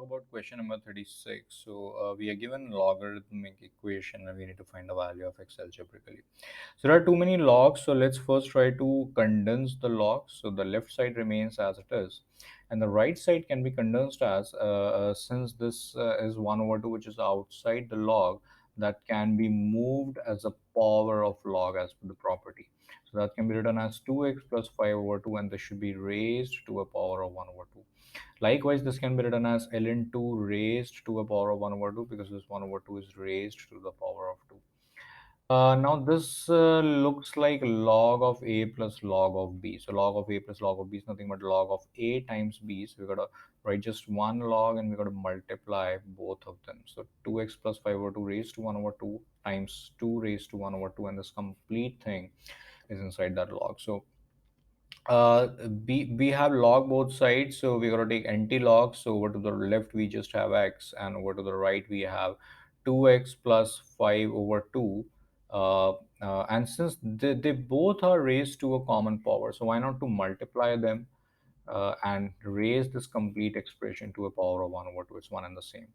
about question number 36. We are given logarithmic equation and we need to find the value of x algebraically. So there are too many logs. So let's first try to condense the logs. So the left side remains as it is. And the right side can be condensed as, since this is 1 over 2, which is outside the log, that can be moved as a power of log as per the property. So that can be written as 2x plus 5 over 2, and this should be raised to a power of 1 over 2. Likewise, this can be written as ln2 raised to a power of 1 over 2, because this 1 over 2 is raised to the power of 2. Now this looks like log of a plus log of b. So log of a plus log of b is nothing but log of a times b. So we got to write just one log and we got to multiply both of them. So 2x plus 5 over 2 raised to 1 over 2 times 2 raised to 1 over 2, and this complete thing is inside that log. So we have log both sides, so we got to take anti-log. So over to the left we just have x, and over to the right we have 2x plus 5 over 2. And since they both are raised to a common power, so why not to multiply them and raise this complete expression to a power of 1 over 2. It's one and the same.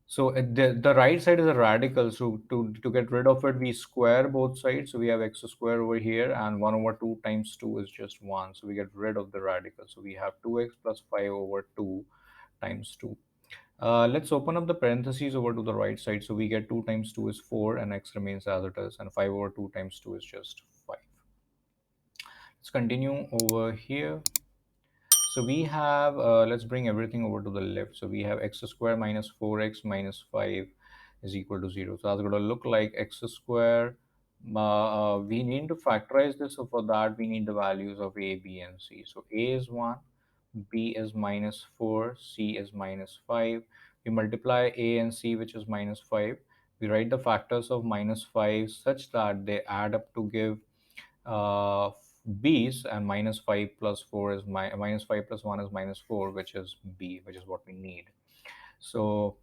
So the right side is a radical. So to get rid of it, we square both sides. So we have x square over here, and 1 over 2 times 2 is just 1. So we get rid of the radical. So we have 2x plus 5 over 2 times 2. Let's open up the parentheses over to the right side. So we get 2 times 2 is 4, and x remains as it is. And 5 over 2 times 2 is just 5. Let's continue over here. So we have, let's bring everything over to the left. So we have x square minus 4x minus 5 is equal to 0. So that's going to look like x square. We need to factorize this. So for that, we need the values of a, b, and c. So a is 1, b is minus 4, c is minus 5. We multiply a and c, which is minus 5. We write the factors of minus 5 such that they add up to give uh, b's, and minus 5 plus 4 is minus 5 plus 1 is minus 4, which is b, which is what we need. So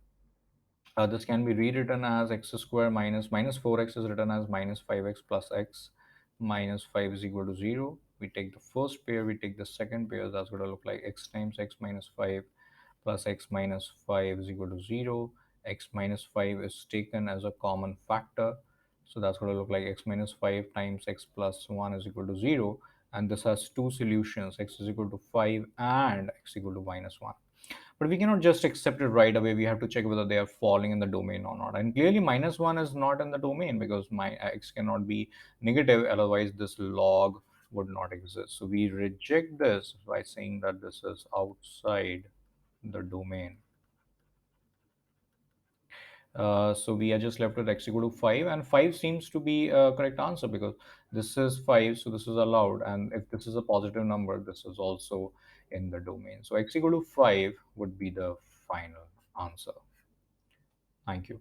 this can be rewritten as x square minus 4x is written as minus 5x plus x minus 5 is equal to 0. We take the first pair, we take the second pair. That's going to look like x times x minus 5 plus x minus 5 is equal to 0. X minus 5 is taken as a common factor. So that's going to look like x minus 5 times x plus 1 is equal to 0. And this has two solutions, x is equal to 5 and x equal to minus 1. But we cannot just accept it right away. We have to check whether they are falling in the domain or not. And clearly minus 1 is not in the domain, because my x cannot be negative, otherwise this log would not exist. So we reject this by saying that this is outside the domain. So we are just left with x equal to 5, and 5 seems to be a correct answer, because this is 5, so this is allowed, and if this is a positive number, this is also in the domain. So x equal to 5 would be the final answer. Thank you.